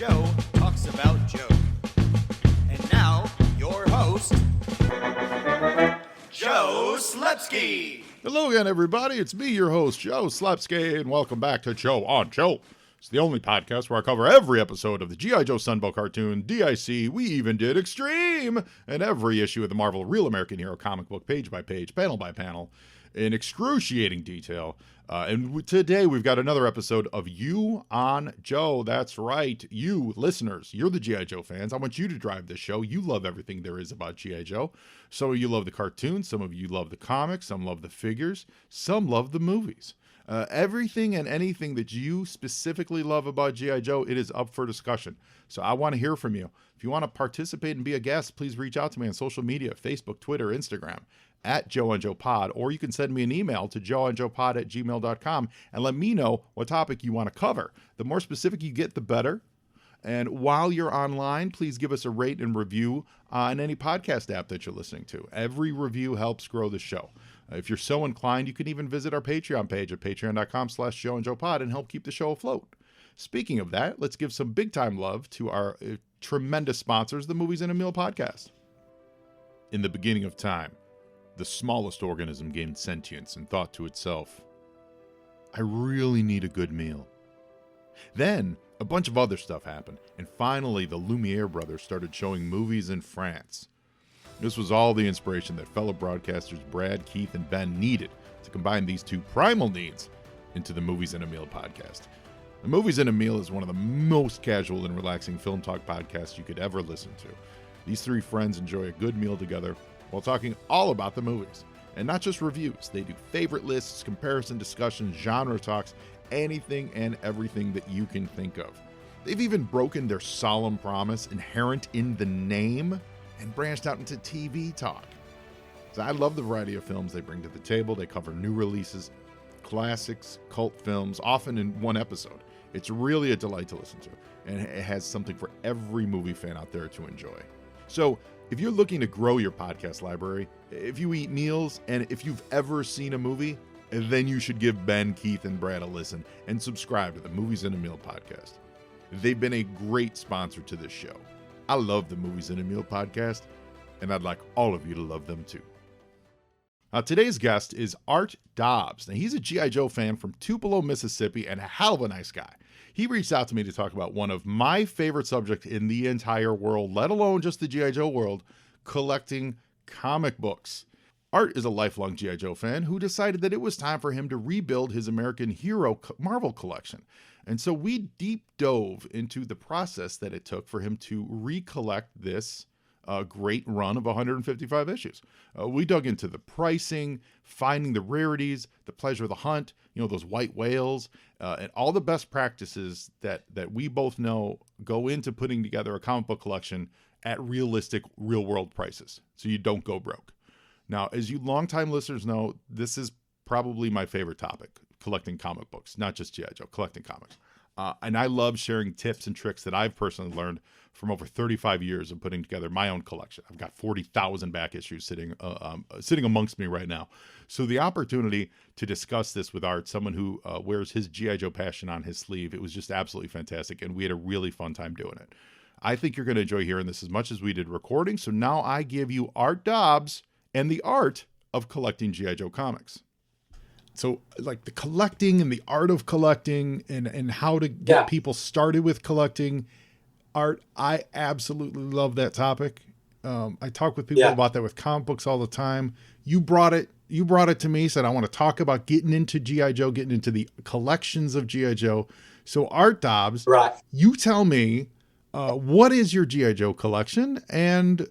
Joe talks about Joe. And now, your host, Joe Slepsky. Hello again, everybody. It's me, your host, Joe Slepsky, and welcome back to Joe on Joe. It's the only podcast where I cover every episode of the G.I. Joe Sunbow cartoon, DIC, we even did Extreme, and every issue of the Marvel Real American Hero comic book, page by page, panel by panel, in excruciating detail. And today we've got another episode of You on Joe. That's right, you listeners, you're the G.I. Joe fans. I want you to drive this show. You love everything there is about G.I. Joe. Some of you love the cartoons, some of you love the comics, some love the figures, some love the movies. Everything and anything that you specifically love about G.I. Joe, it is up for discussion. So I want to hear from you. If you want to participate and be a guest, please reach out to me on social media, Facebook, Twitter, Instagram, at Joe on Joe Pod, or you can send me an email to joeonjoepod@gmail.com and let me know what topic you want to cover. The more specific you get, the better. And while you're online, please give us a rate and review on any podcast app that you're listening to. Every review helps grow the show. If you're so inclined, you can even visit our Patreon page at patreon.com/joeandjoepod and help keep the show afloat. Speaking of that, let's give some big time love to our tremendous sponsors, the Movies in a Meal podcast. In the beginning of time, the smallest organism gained sentience and thought to itself, I really need a good meal. Then, a bunch of other stuff happened, and finally the Lumiere brothers started showing movies in France. This was all the inspiration that fellow broadcasters Brad, Keith, and Ben needed to combine these two primal needs into the Movies in a Meal podcast. The Movies in a Meal is one of the most casual and relaxing film talk podcasts you could ever listen to. These three friends enjoy a good meal together while talking all about the movies. And not just reviews, they do favorite lists, comparison discussions, genre talks, anything and everything that you can think of. They've even broken their solemn promise inherent in the name and branched out into TV talk. So I love the variety of films they bring to the table. They cover new releases, classics, cult films, often in one episode. It's really a delight to listen to, and it has something for every movie fan out there to enjoy. So if you're looking to grow your podcast library, if you eat meals, and if you've ever seen a movie, then you should give Ben, Keith, and Brad a listen and subscribe to the Movies in a Meal podcast. They've been a great sponsor to this show. I love the Movies in a Meal podcast, and I'd like all of you to love them too. Today's guest is Art Dobbs. Now, he's a G.I. Joe fan from Tupelo, Mississippi, and a hell of a nice guy. He reached out to me to talk about one of my favorite subjects in the entire world, let alone just the G.I. Joe world, collecting comic books. Art is a lifelong G.I. Joe fan who decided that it was time for him to rebuild his American Hero Marvel collection. And so we deep dove into the process that it took for him to recollect this great run of 155 issues. We dug into the pricing, finding the rarities, the pleasure of the hunt, those white whales, and all the best practices that we both know go into putting together a comic book collection at realistic, real-world prices, so you don't go broke. Now, as you longtime listeners know, this is probably my favorite topic, collecting comic books, not just G.I. Joe, collecting comics. And I love sharing tips and tricks that I've personally learned from over 35 years of putting together my own collection. I've got 40,000 back issues sitting amongst me right now. So the opportunity to discuss this with Art, someone who wears his G.I. Joe passion on his sleeve, it was just absolutely fantastic, and we had a really fun time doing it. I think you're going to enjoy hearing this as much as we did recording, so now I give you Art Dobbs and the art of collecting G.I. Joe comics. So like the collecting and the art of collecting and how to get people started with collecting art. I absolutely love that topic. I talk with people about that with comic books all the time. You brought it to me, said, I want to talk about getting into G.I. Joe, getting into the collections of G.I. Joe. So Art Dobbs, right. You tell me, what is your G.I. Joe collection and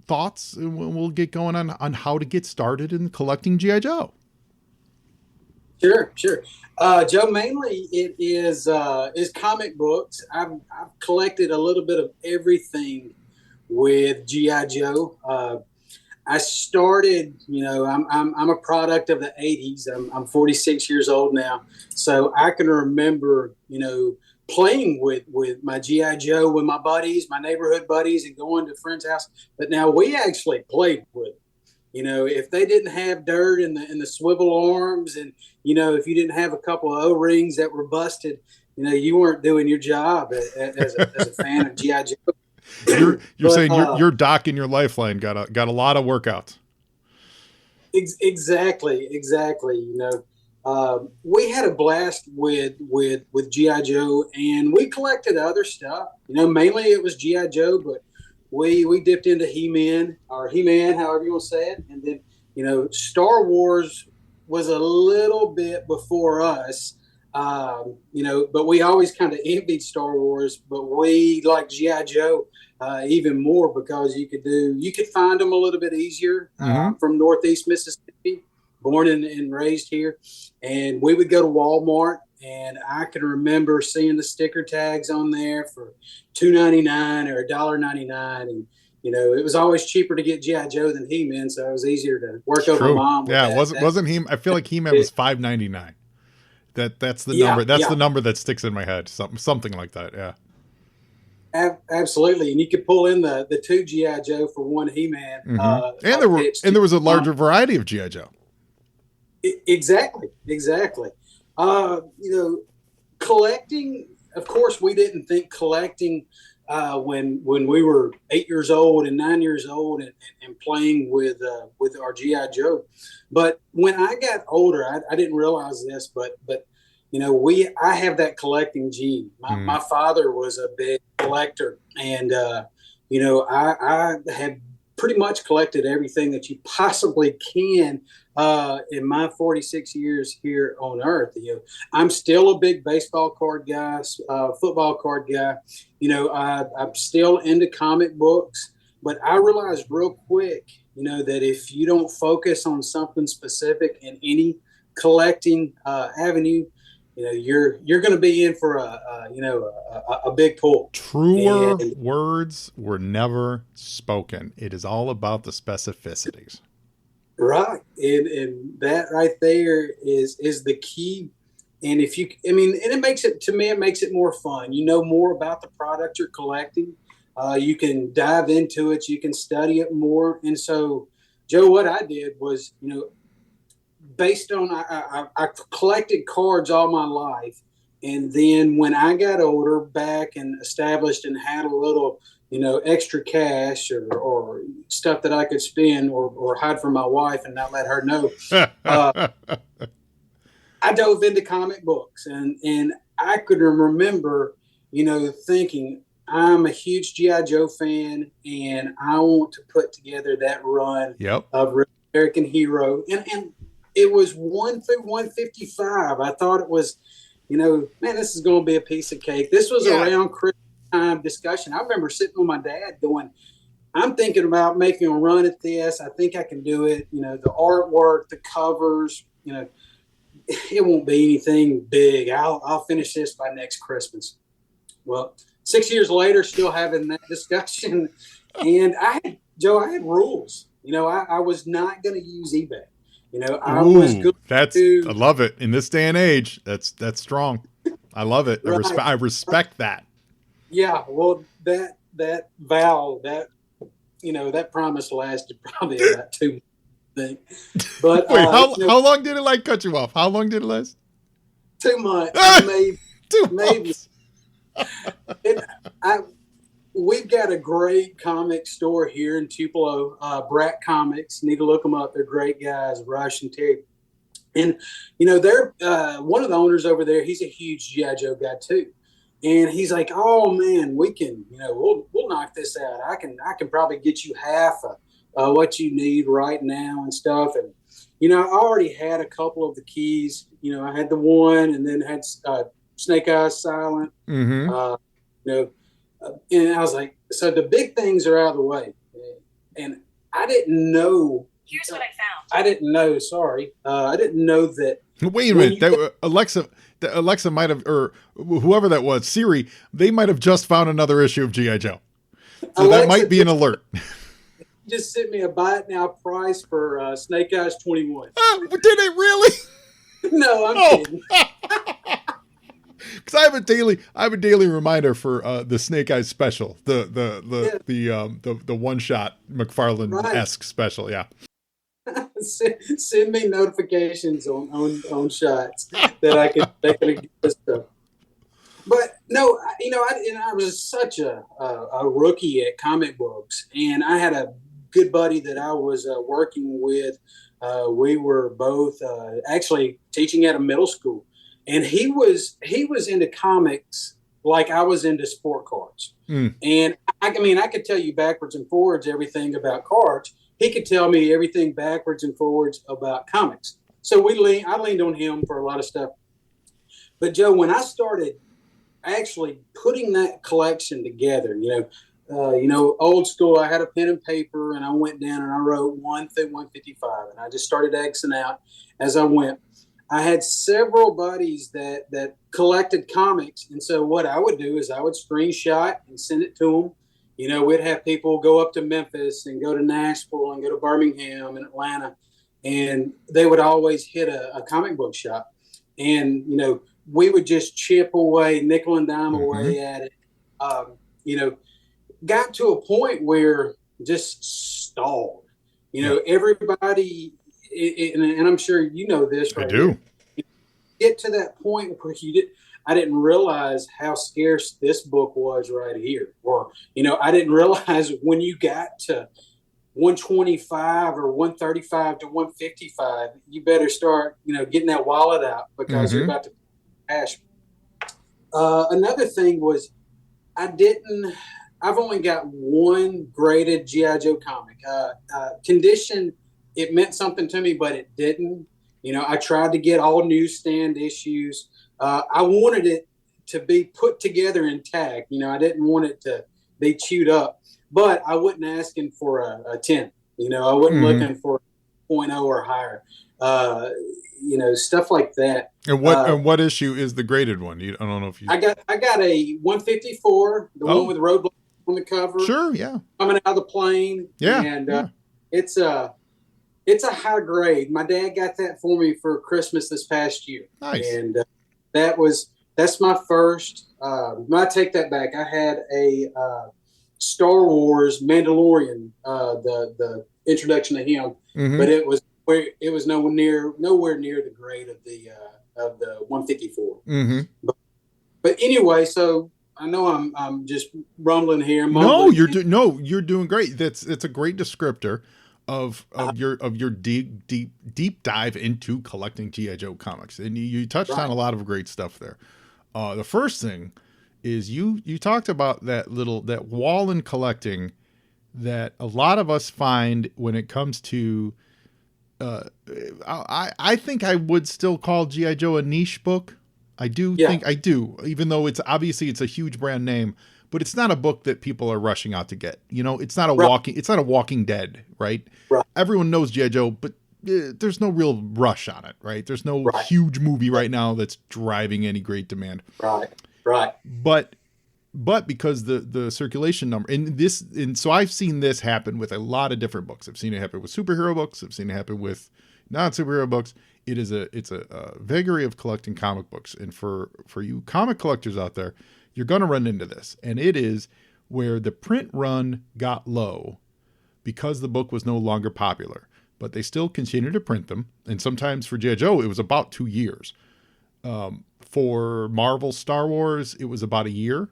thoughts? And we'll get going on how to get started in collecting G.I. Joe. Sure. Joe, mainly it is comic books. I've collected a little bit of everything with G.I. Joe. I started, I'm a product of the 80s. I'm 46 years old now. So I can remember, playing with my G.I. Joe with my buddies, my neighborhood buddies, and going to friends' house. But now we actually played with them. If they didn't have dirt in the swivel arms, and if you didn't have a couple of O-rings that were busted, you weren't doing your job as a fan of GI Joe. You're But, saying your doc and your lifeline got a lot of workouts. Exactly. We had a blast with GI Joe, and we collected other stuff. Mainly it was GI Joe, but we dipped into He-Man, however you want to say it, and then Star Wars was a little bit before us. But we always kind of envied Star Wars, but we liked GI Joe even more because you could find them a little bit easier. From Northeast Mississippi, born and raised here, and we would go to Walmart, and I can remember seeing the sticker tags on there for $2.99 or $1.99, and it was always cheaper to get GI Joe than He-Man, so it was easier to work over Mom. Yeah, wasn't He? I feel like He-Man was $5.99. That's the number. That's the number that sticks in my head. Something like that. Yeah. Absolutely, and you could pull in the 2 GI Joe for 1 He-Man. And there was a larger variety of GI Joe. Exactly. Collecting. Of course, we didn't think collecting when we were 8 years old and 9 years old and playing with our GI Joe. But when I got older, I didn't realize this, but I have that collecting gene. My father was a big collector, and I have pretty much collected everything that you possibly can in my 46 years here on Earth. I'm still a big baseball card guy, football card guy. I'm still into comic books, but I realized real quick, that if you don't focus on something specific in any collecting avenue, you're going to be in for a big pull. Truer words were never spoken. It is all about the specificities. Right. And that right there is the key. And and it makes it more fun. You know more about the product you're collecting. You can dive into it. You can study it more. And so, Joe, what I did was, based on I collected cards all my life, and then when I got older, back and established and had a little extra cash or stuff that I could spend or hide from my wife and not let her know, I dove into comic books, and I could remember thinking, I'm a huge GI Joe fan, and I want to put together that run of American Hero, and it was 1 through 155. I thought it was, man, this is going to be a piece of cake. This was around Christmas time discussion. I remember sitting with my dad going, I'm thinking about making a run at this. I think I can do it. The artwork, the covers, it won't be anything big. I'll finish this by next Christmas. Well, 6 years later, still having that discussion. And I had rules. I was not going to use eBay. I was good. I love it in this day and age. That's strong. I love it. Right. I respect that. Yeah. Well, that vow, that promise lasted probably about 2 months. But wait, how long did it cut you off? How long did it last? 2 months, maybe. 2 months. We've got a great comic store here in Tupelo, Brat Comics. Need to look them up. They're great guys, Rush and Terry. And, they're one of the owners over there. He's a huge GI Joe guy too. And he's like, oh man, we can, we'll knock this out. I can probably get you half of what you need right now and stuff. And, I already had a couple of the keys. I had the one, and then had Snake Eyes Silent. Mm-hmm. And I was like, so the big things are out of the way. And I didn't know. Here's what I found. I didn't know. Sorry. I didn't know that. Wait a minute. Alexa might have, or whoever that was, Siri, they might have just found another issue of G.I. Joe. So Alexa, that might be an alert. Just sent me a buy it now price for Snake Eyes 21. Did it really? No, I'm kidding. Because I have a daily reminder for the Snake Eyes special, the one shot McFarlane-esque special, yeah. Send me notifications on shots that I can get this stuff. But no, I was such a rookie at comic books, and I had a good buddy that I was working with. We were both actually teaching at a middle school, and he was into comics like I was into sport cards. And I could tell you backwards and forwards everything about cards. He could tell me everything backwards and forwards about comics. So I leaned on him for a lot of stuff. But Joe, when I started actually putting that collection together, old school, I had a pen and paper and I went down and I wrote 1 through 155 and I just started Xing out as I went. I had several buddies that collected comics. And so what I would do is I would screenshot and send it to them. We'd have people go up to Memphis and go to Nashville and go to Birmingham and Atlanta. And they would always hit a comic book shop. And, we would just chip away, nickel and dime away at it. Got to a point where just stalled. Everybody, and I'm sure you know this. Right, I do. Get to that point where I didn't realize how scarce this book was right here. Or, I didn't realize when you got to 125 or 135 to 155, you better start, getting that wallet out because you're about to cash. Another thing was I've only got one graded G.I. Joe comic. Condition, it meant something to me, but it didn't. I tried to get all newsstand issues. I wanted it to be put together intact. I didn't want it to be chewed up, but I wasn't asking for a 10. I wasn't looking for a 0.0 or higher. Stuff like that. And what issue is the graded one? I don't know if you. I got a 154, the one with Roadblock on the cover. Sure, yeah. Coming out of the plane. Yeah, and it's a high grade. My dad got that for me for Christmas this past year. Nice. And that's my first. I take that back. I had a Star Wars Mandalorian, the introduction to him, but it was nowhere near the grade of the 154. But anyway, so I know I'm just rumbling here. No, you're doing great. It's a great descriptor of your deep dive into collecting G.I. Joe comics, and you touched on a lot of great stuff there. The first thing is you talked about that wall in collecting that a lot of us find when it comes to. I think I would still call G.I. Joe a niche book. I do think I do, even though it's a huge brand name, but it's not a book that people are rushing out to get. It's not a Walking Dead, right? Everyone knows G.I. Joe, but there's no real rush on it, right? There's no huge movie right now that's driving any great demand. Right. But because the circulation number and so I've seen this happen with a lot of different books. I've seen it happen with superhero books. I've seen it happen with non-superhero books. It's a vagary of collecting comic books. And for you comic collectors out there, you're going to run into this. And it is where the print run got low because the book was no longer popular, but they still continue to print them. And sometimes for G.I. Joe, it was about 2 years. For Marvel Star Wars, it was about a year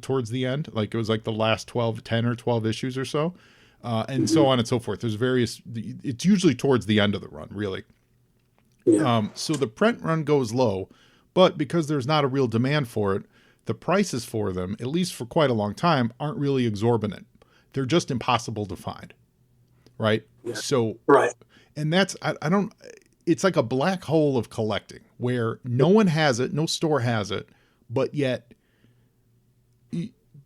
towards the end. Like it was like the last 10 or 12 issues or so. And so on and so forth. It's usually towards the end of the run, really. Yeah. So the print run goes low, but because there's not a real demand for it, the prices for them, at least for quite a long time, aren't really exorbitant. They're just impossible to find. Right. Yeah. So, and that's, it's like a black hole of collecting where no one has it, no store has it, but yet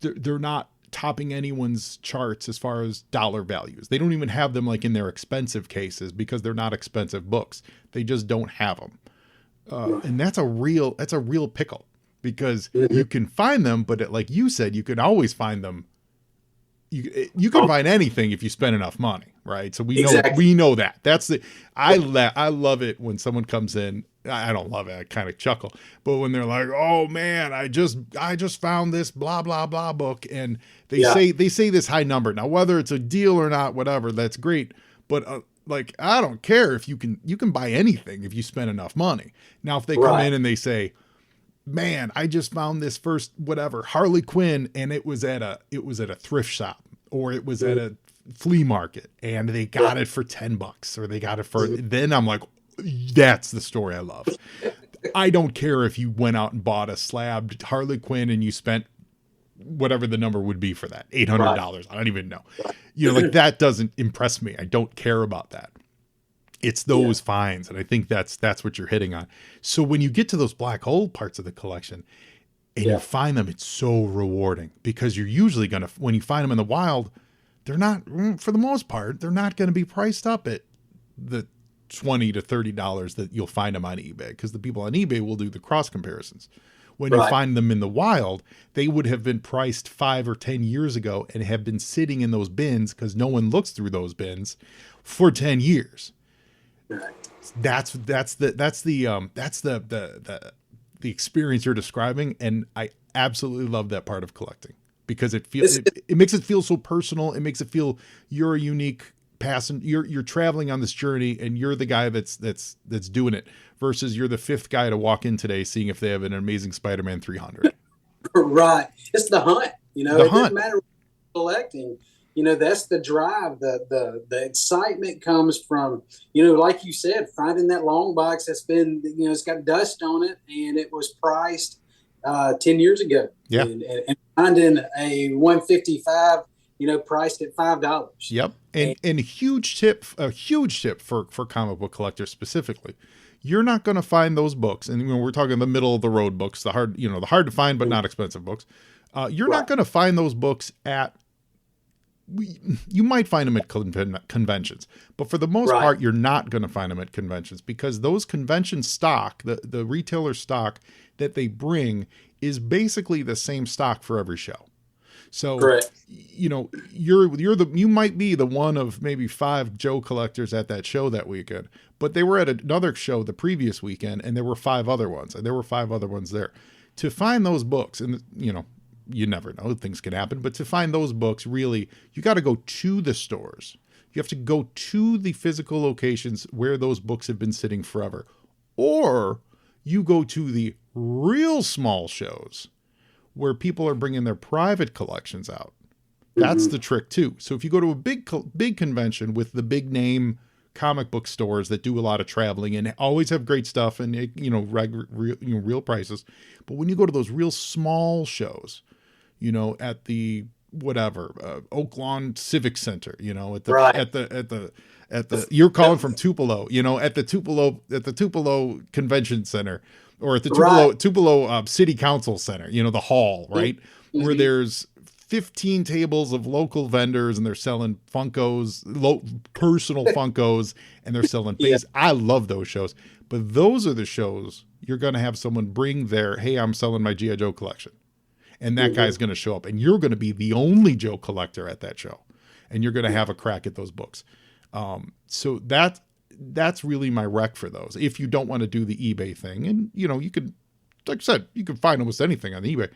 they're not topping anyone's charts as far as dollar values. They don't even have them like in their expensive cases because they're not expensive books. They just don't have them. And that's a real pickle because you can find them, but like you said, you can always find them. You can find anything if you spend enough money, right? So we know that. I love it when someone comes in. I don't love it. I kind of chuckle, but when they're like, "Oh man, I just found this blah blah blah book," and they say this high number. Now, whether it's a deal or not, whatever, that's great. But like, I don't care if you can buy anything if you spend enough money. Now, if they come in and they say man, I just found this first whatever Harley Quinn, and it was at a thrift shop, or it was at a flea market, and they got it for $10, or they got it for. Then I'm like, that's the story I love. I don't care if you went out and bought a slab Harley Quinn and you spent whatever the number would be for that, $800. I don't even know. You know, like that doesn't impress me. I don't care about that. It's those finds. And I think that's what you're hitting on. So when you get to those black hole parts of the collection and you find them, it's so rewarding, because you're usually going to, when you find them in the wild, they're not, for the most part, they're not going to be priced up at the $20 to $30 that you'll find them on eBay, because the people on eBay will do the cross comparisons. When you find them in the wild, they would have been priced 5 or 10 years ago and have been sitting in those bins, because no one looks through those bins, for 10 years. That's the experience you're describing, and I absolutely love that part of collecting, because it feels it makes it feel so personal. It makes it feel you're a unique passenger. You're traveling on this journey, and you're the guy that's doing it, versus you're the 5th guy to walk in today seeing if they have an amazing Spider-Man 300. Right. It's the hunt. You know, it doesn't matter what you're collecting. You know, that's the drive. The excitement comes from, you know, like you said, finding that long box that's been, you know, it's got dust on it and it was priced 10 years ago. Yeah. And finding a 155, you know, priced at $5. Yep. And a huge tip for comic book collectors specifically. You're not going to find those books, and we're talking the middle of the road books, the hard to find but not expensive books. You're not going to find those books at. You might find them at conventions, but for the most part, you're not going to find them at conventions, because those convention stock, the retailer stock that they bring, is basically the same stock for every show. So, you know, you might be the one of maybe 5 Joe collectors at that show that weekend, but they were at another show the previous weekend, and there were 5 other ones, and there were 5 other ones there. To find those books, and you know, you never know, things can happen, but to find those books, really, you got to go to the stores. You have to go to the physical locations where those books have been sitting forever, or you go to the real small shows where people are bringing their private collections out. That's the trick too. So if you go to a big convention with the big name comic book stores that do a lot of traveling and always have great stuff and, you know, real prices, but when you go to those real small shows, you know, at the Oak Lawn Civic Center, you know, at the you're calling from Tupelo, you know, at the Tupelo Convention Center, or at the Tupelo City Council Center, you know, the hall, right? Where there's 15 tables of local vendors and they're selling Funkos, personal Funkos, and they're selling face. I love those shows, but those are the shows you're going to have someone bring their, hey, I'm selling my G.I. Joe collection. And that guy's going to show up, and you're going to be the only Joe collector at that show, and you're going to have a crack at those books. So that's really my rec for those. If you don't want to do the eBay thing, and you know, you could, like I said, you can find almost anything on eBay.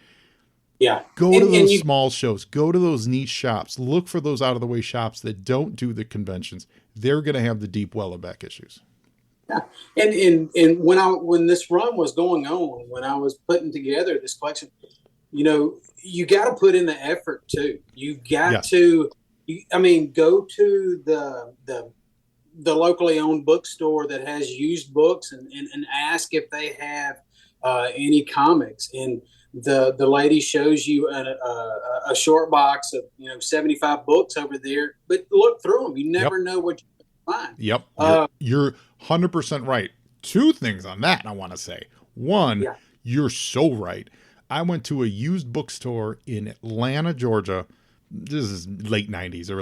Yeah. Go to those small shows, go to those niche shops, look for those out of the way shops that don't do the conventions. They're going to have the deep well of back issues. Yeah. And when this run was going on, when I was putting together this collection, you know, you got to put in the effort too. You got to, go to the locally owned bookstore that has used books and ask if they have any comics. And the lady shows you a short box of, you know, 75 books over there, but look through them. You never know what you're going to find. Yep. You're 100% right. 2 things on that I want to say. One, you're so right. I went to a used bookstore in Atlanta, Georgia. This is late 90s, it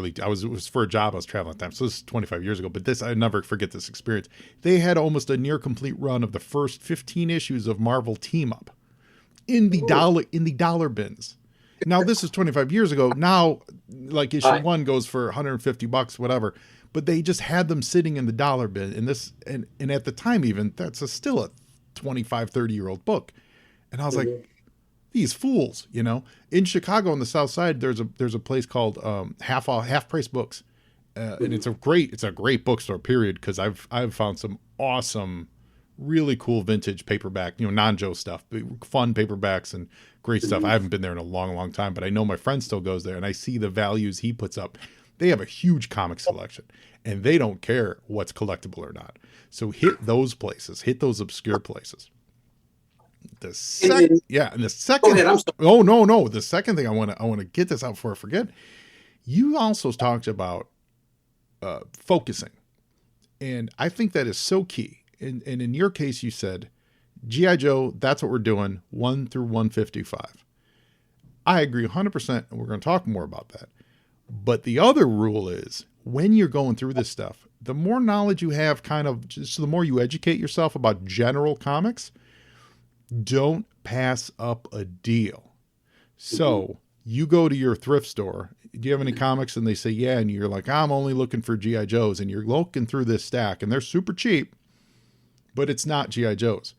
was for a job I was traveling at the time. So this is 25 years ago, but I never forget this experience. They had almost a near complete run of the first 15 issues of Marvel Team Up in the dollar bins. Now this is 25 years ago. Now, like issue 1 goes for $150, whatever, but they just had them sitting in the dollar bin. And at the time, even that's still a 25, 30-year-old book. And I was like, these fools, you know. In Chicago on the South Side, there's a place called Half Price Books, and it's a great bookstore. Period, because I've found some awesome really cool vintage paperback, non-Joe stuff, but fun paperbacks and great stuff. I haven't been there in a long, long time, but I know my friend still goes there, and I see the values he puts up. They have a huge comic selection, and they don't care what's collectible or not. So hit those places, hit those obscure places. The second, and the second. Go ahead, no. The second thing I want to get this out before I forget. You also talked about focusing, and I think that is so key. And in your case, you said, G.I. Joe, that's what we're doing, 1 through 155. I agree 100%, and we're going to talk more about that. But the other rule is, when you're going through this stuff, the more knowledge you have, just the more you educate yourself about general comics, don't pass up a deal. So you go to your thrift store. Do you have any comics? And they say, yeah. And you're like, I'm only looking for G.I. Joes. And you're looking through this stack, and they're super cheap, but it's not G.I. Joes.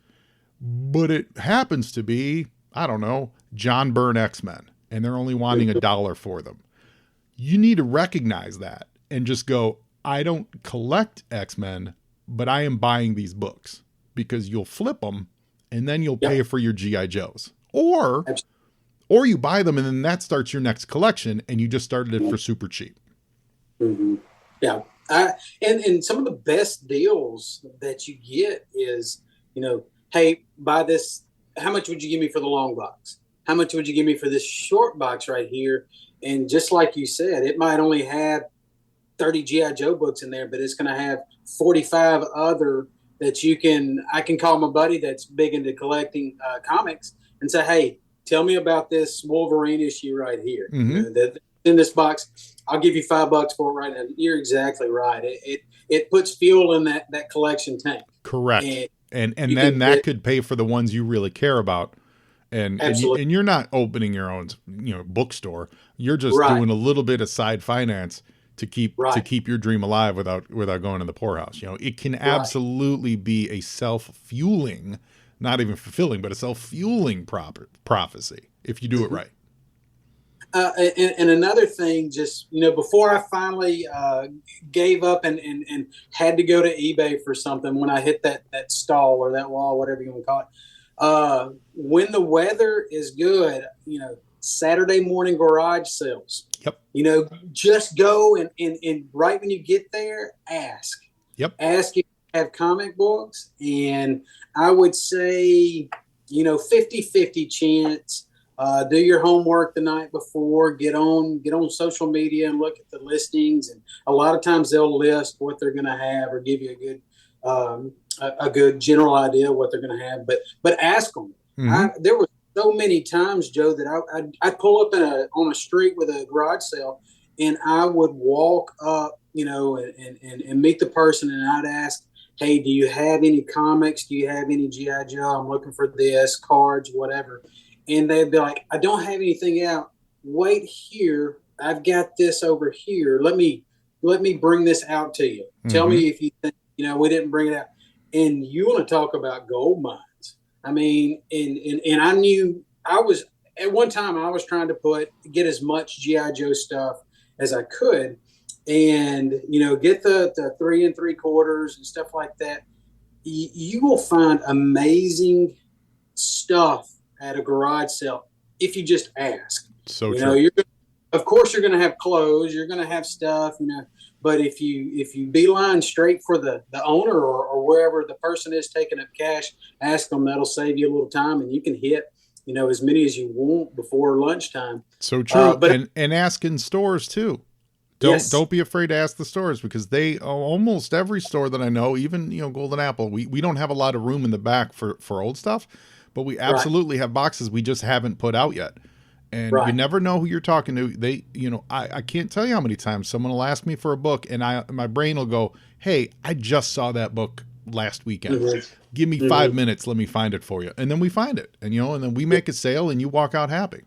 But it happens to be, I don't know, John Byrne X-Men, and they're only wanting $1 for them. You need to recognize that and just go, I don't collect X-Men, but I am buying these books, because you'll flip them and then you'll pay for your G.I. Joes. Or you buy them and then that starts your next collection, and you just started it for super cheap. Mm-hmm. Yeah. And some of the best deals that you get is, hey, buy this. How much would you give me for the long box? How much would you give me for this short box right here? And just like you said, it might only have 30 G.I. Joe books in there, but it's going to have 45 other that I can call my buddy that's big into collecting comics and say, hey, tell me about this Wolverine issue right here. Mm-hmm. That's in this box. I'll give you $5 for it right now. You're exactly right. It puts fuel in that collection tank. Correct. And then that could pay for the ones you really care about. And you're not opening your own, bookstore. You're just doing a little bit of side finance to keep your dream alive without going to the poorhouse. It can absolutely be a self-fueling, not even fulfilling, but a self-fueling prophecy if you do it right. And another thing, just, before I finally gave up and had to go to eBay for something, when I hit that stall or that wall, whatever you want to call it, when the weather is good, Saturday morning garage sales. Yep. Just go and right when you get there, ask. Yep. Ask if you have comic books, and I would say, 50-50 chance. Do your homework the night before. Get on social media and look at the listings. And a lot of times they'll list what they're going to have or give you a good general idea of what they're going to have. But ask them. Mm-hmm. There were so many times, Joe, that I'd pull up on a street with a garage sale, and I would walk up, and meet the person, and I'd ask, hey, do you have any comics? Do you have any G.I. Joe? I'm looking for this, cards, whatever. And they'd be like, I don't have anything out. Wait here. I've got this over here. Let me bring this out to you. Mm-hmm. Tell me if you think, we didn't bring it out. And you want to talk about gold mines. I mean, and I knew at one time I was trying to get as much G.I. Joe stuff as I could, and, get the 3 3/4 and stuff like that. You will find amazing stuff at a garage sale if you just ask. So true. Of course you're going to have clothes, you're going to have stuff, but if you beeline straight for the owner or wherever the person is taking up cash, ask them. That'll save you a little time, and you can hit, as many as you want before lunchtime. So true. And ask in stores too. Don't be afraid to ask the stores, because almost every store that I know, even, Golden Apple, we don't have a lot of room in the back for old stuff, but we absolutely have boxes we just haven't put out yet. And you never know who you're talking to. I can't tell you how many times someone will ask me for a book, and my brain will go, hey, I just saw that book last weekend. Mm-hmm. Give me 5 minutes. Let me find it for you. And then we find it, and then we make a sale, and you walk out happy.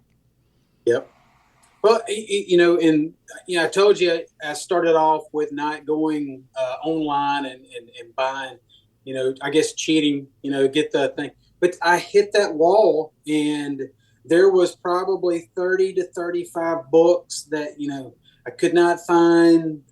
Yep. Well, I told you I started off with not going online and buying, I guess cheating, get the thing. But I hit that wall, and there was probably 30 to 35 books that, I could not find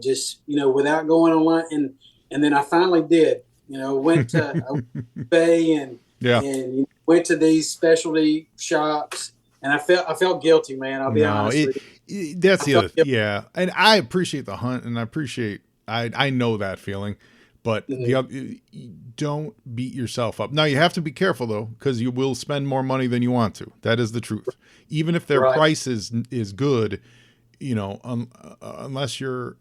just, without going online. And then I finally did. Went to Bay and Yeah. and went to these specialty shops, and I felt guilty, man. I'll be honest with you. That's I the felt other, guilty. yeah. And I appreciate the hunt, and I know that feeling, but don't beat yourself up. Now you have to be careful though, because you will spend more money than you want to. That is the truth. Even if their Right. price is good, unless you're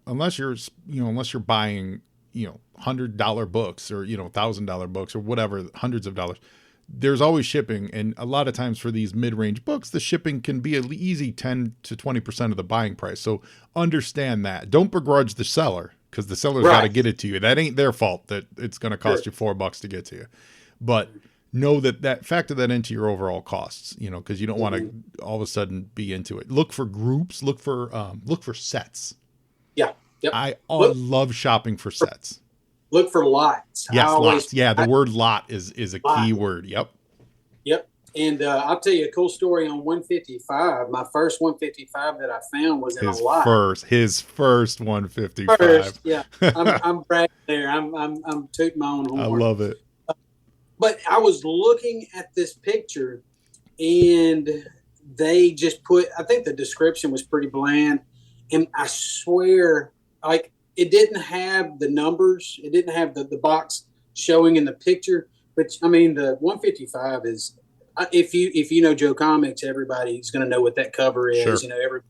buying, $100 books or, $1,000 books or whatever, hundreds of dollars, there's always shipping. And a lot of times for these mid-range books, the shipping can be an easy 10 to 20% of the buying price. So understand that. Don't begrudge the seller, because the seller's got to get it to you. That ain't their fault that it's going to cost you $4 to get to you. But know that factor that into your overall costs, because you don't want to all of a sudden be into it. Look for groups, look for sets. Yeah. Yep. I love shopping for sets. Look for lots. Yes, lots. Yeah, the word lot is a key word. Yep. Yep. And I'll tell you a cool story on 155. My first 155 that I found was in a lot. His first 155. First, yeah. I'm bragging there. I'm tooting my own horn. I love it. But I was looking at this picture, and they just I think the description was pretty bland. And I swear, like, it didn't have the numbers. It didn't have the box showing in the picture. But I mean, the 155 is, if you know Joe Comics, everybody's going to know what that cover is. Sure.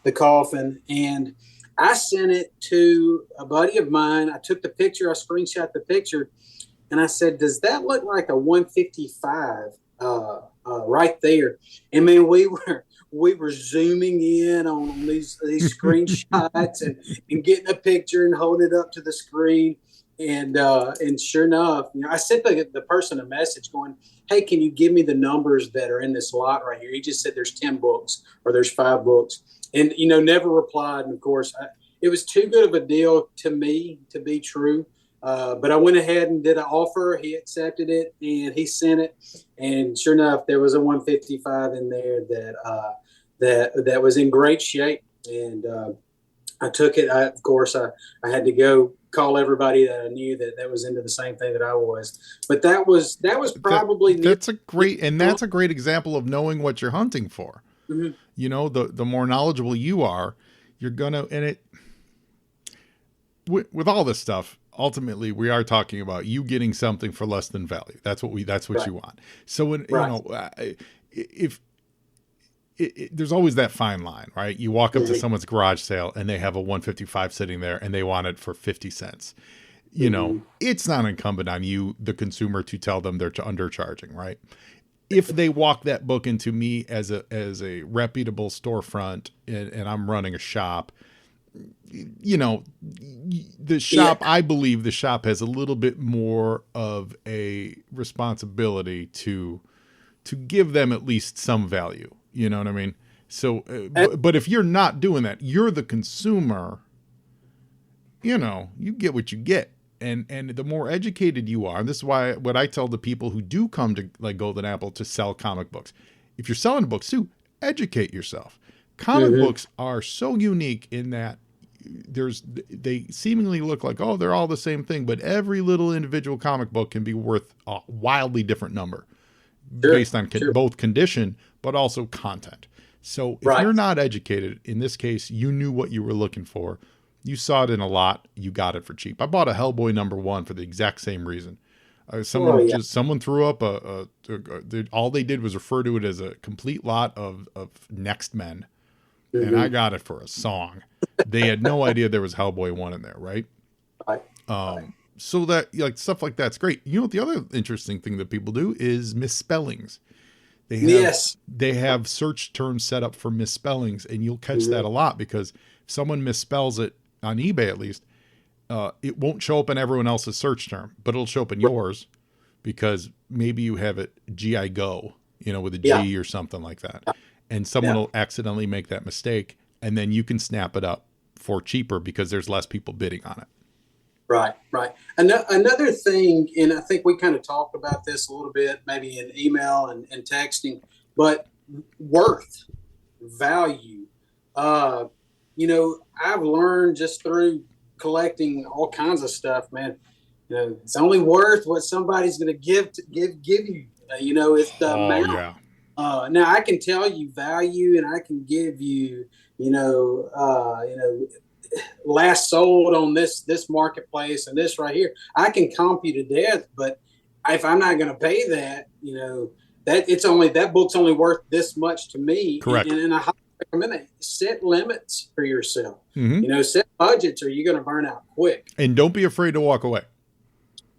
The coffin. And I sent it to a buddy of mine. I took the picture. I screenshot the picture, and I said, "Does that look like a 155 right there?" And man, we were zooming in on these screenshots and getting a picture and holding it up to the screen. And sure enough, I sent the person a message going, "Hey, can you give me the numbers that are in this lot right here?" He just said there's 10 books or there's 5 books, and never replied. And of course, it was too good of a deal to me to be true. But I went ahead and did an offer. He accepted it, and he sent it. And sure enough, there was a 155 in there that was in great shape. And I took it. Of course, I had to go call everybody that I knew that was into the same thing that I was. But that was probably that's a great example of knowing what you're hunting for. Mm-hmm. The more knowledgeable you are, you're gonna, and it with all this stuff. Ultimately, we are talking about you getting something for less than value. That's what right. You want. So when if there's always that fine line, right? You walk up to someone's garage sale and they have a 155 sitting there and they want it for 50 cents. It's not incumbent on you, the consumer, to tell them they're undercharging, right? If they walk that book into me as a reputable storefront and I'm running a shop, the shop, I believe the shop has a little bit more of a responsibility to give them at least some value. You know what I mean? So, but if you're not doing that, you're the consumer, you get what you get. And the more educated you are, and this is why what I tell the people who do come to like Golden Apple to sell comic books, if you're selling books too, educate yourself. Comic books are so unique in that they seemingly look like, oh, they're all the same thing, but every little individual comic book can be worth a wildly different number based on both condition, but also content. So if you're not educated, in this case, you knew what you were looking for. You saw it in a lot. You got it for cheap. I bought a Hellboy #1 for the exact same reason. Someone threw up all they did was refer to it as a complete lot of Next Men. Mm-hmm. And I got it for a song. They had no idea there was Hellboy 1 in there, right? So that, like, stuff like that's great. You know what the other interesting thing that people do is misspellings. They have search terms set up for misspellings, and you'll catch that a lot because if someone misspells it on eBay, at least, it won't show up in everyone else's search term, but it'll show up in yours because maybe you have it G.I. Go, with a G or something like that. And someone will accidentally make that mistake, and then you can snap it up for cheaper because there's less people bidding on it. Right. Another thing, and I think we kind of talked about this a little bit, maybe in email and texting, but worth, value. I've learned just through collecting all kinds of stuff, man. it's only worth what somebody's going to give you. It's the amount. Yeah. Now I can tell you value, and I can give you, last sold on this marketplace and this right here. I can comp you to death, but if I'm not going to pay that, that book's only worth this much to me. Correct. And I highly recommend it. Set limits for yourself. Mm-hmm. Set budgets, or you're going to burn out quick. And don't be afraid to walk away.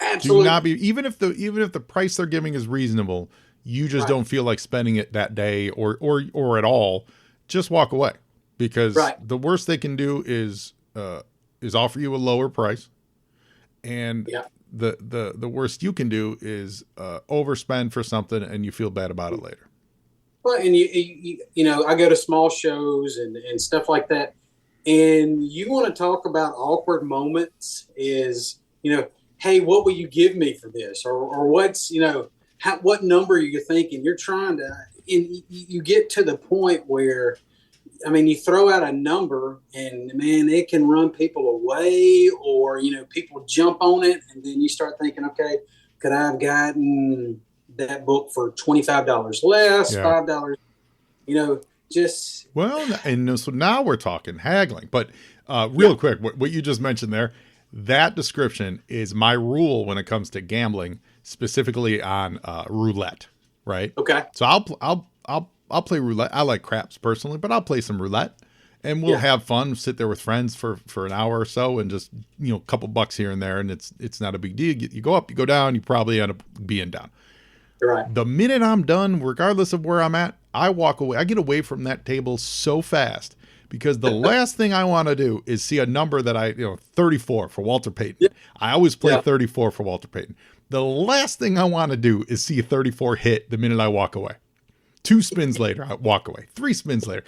Absolutely. Do not be, even if the price they're giving is reasonable, you just don't feel like spending it that day or at all. Just walk away, because the worst they can do is offer you a lower price, and the worst you can do is overspend for something and you feel bad about it later. Well, and I go to small shows and stuff like that, and you want to talk about awkward moments is, hey, what will you give me for this? Or what's, what number are you thinking? You're trying to, and you get to the point where, you throw out a number and, man, it can run people away, or, people jump on it. And then you start thinking, okay, could I have gotten that book for $25 less, $5? Well, and so now we're talking haggling. But real quick, what you just mentioned there, that description is my rule when it comes to gambling, specifically on roulette, right? Okay. So I'll play roulette. I like craps personally, but I'll play some roulette, and we'll have fun, sit there with friends for an hour or so, and just, a couple bucks here and there. And it's not a big deal. You go up, you go down, you probably end up being down. Right. The minute I'm done, regardless of where I'm at, I walk away. I get away from that table so fast, because the last thing I want to do is see a number that 34 for Walter Payton. Yeah. I always play 34 for Walter Payton. The last thing I want to do is see a 34 hit the minute I walk away. 2 spins later, I walk away. 3 spins later,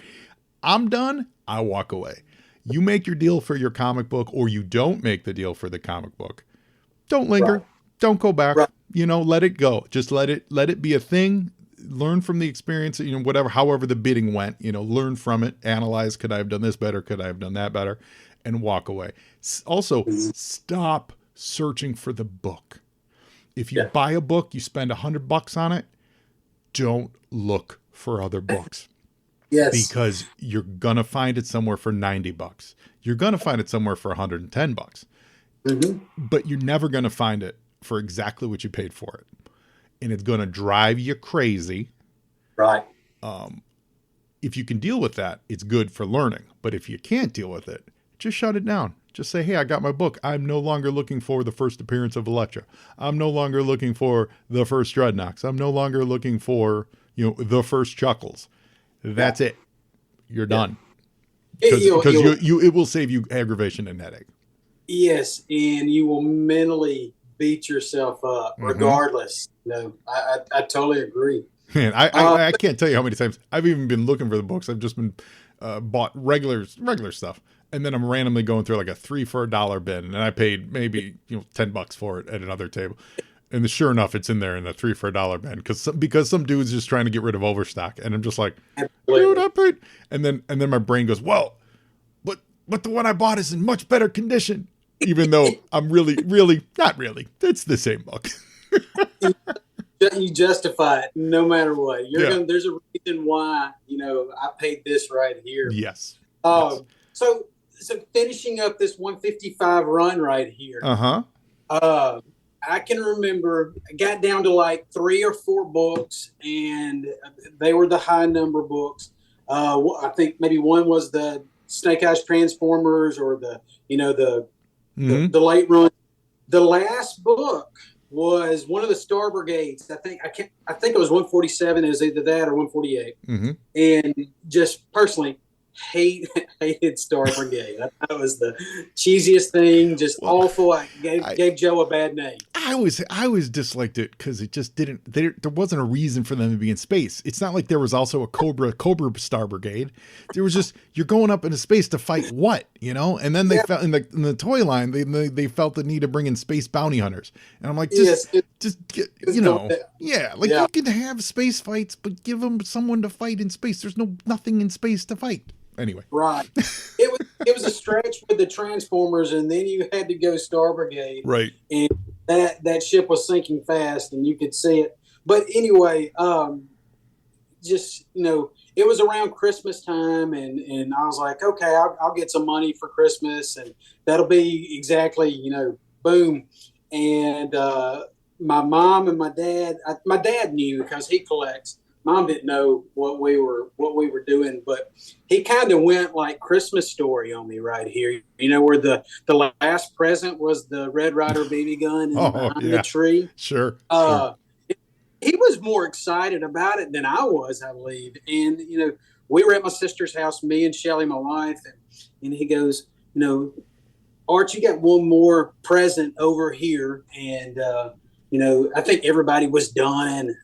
I'm done. I walk away. You make your deal for your comic book, or you don't make the deal for the comic book. Don't linger. Right. Don't go back. Right. Let it go. Just let it be a thing. Learn from the experience, however the bidding went, learn from it, analyze, could I have done this better? Could I have done that better? And walk away. Also, stop searching for the book. If you buy a book, you spend $100 on it, don't look for other books. Yes. Because you're going to find it somewhere for $90. You're going to find it somewhere for $110. Mm-hmm. But you're never going to find it for exactly what you paid for it. And it's going to drive you crazy. Right. If you can deal with that, it's good for learning. But if you can't deal with it, just shut it down. Just say, hey, I got my book. I'm no longer looking for the first appearance of Elektra. I'm no longer looking for the first Dreadnoks. I'm no longer looking for, the first Chuckles. That's it. You're done. Because it will save you aggravation and headache. Yes, and you will mentally beat yourself up regardless. I totally agree. Man, I can't tell you how many times I've even been looking for the books. I've just been bought regular stuff, and then I'm randomly going through like a 3 for $1 bin, and I paid maybe $10 for it at another table, and sure enough, it's in there in the 3 for $1 bin because some dude's just trying to get rid of overstock, and I'm just like, dude, I paid, and then my brain goes, well, but the one I bought is in much better condition, even though I'm really not really. It's the same book. You justify it no matter what. There's a reason why, I paid this right here. Yes. So finishing up this 155 run right here. I can remember I got down to like 3 or 4 books, and they were the high number books. I think maybe one was the Snake Eyes Transformers, or the late run. The last book was one of the Star Brigades. I think it was 147. It was either that or 148. And just personally hated Star Brigade. I thought it was the cheesiest thing, just awful. I gave Joe a bad name. I always disliked it because it just didn't. There wasn't a reason for them to be in space. It's not like there was also a Cobra Star Brigade. There was just, you're going up into space to fight what, And then they felt in the toy line they felt the need to bring in space bounty hunters, and I'm like, you can have space fights, but give them someone to fight in space. There's nothing in space to fight. Anyway, right. It was a stretch with the Transformers, and then you had to go Star Brigade, right? And that ship was sinking fast, and you could see it. But anyway, just it was around Christmas time, and I was like, okay, I'll get some money for Christmas, and that'll be exactly boom. And my mom and my dad knew because he collects. Mom didn't know what we were doing, but he kind of went like Christmas Story on me right here. Where the last present was the Red Ryder BB gun behind the tree. Sure. He was more excited about it than I was, I believe. And we were at my sister's house, me and Shelly, my wife, and he goes, Art, you got one more present over here, and I think everybody was done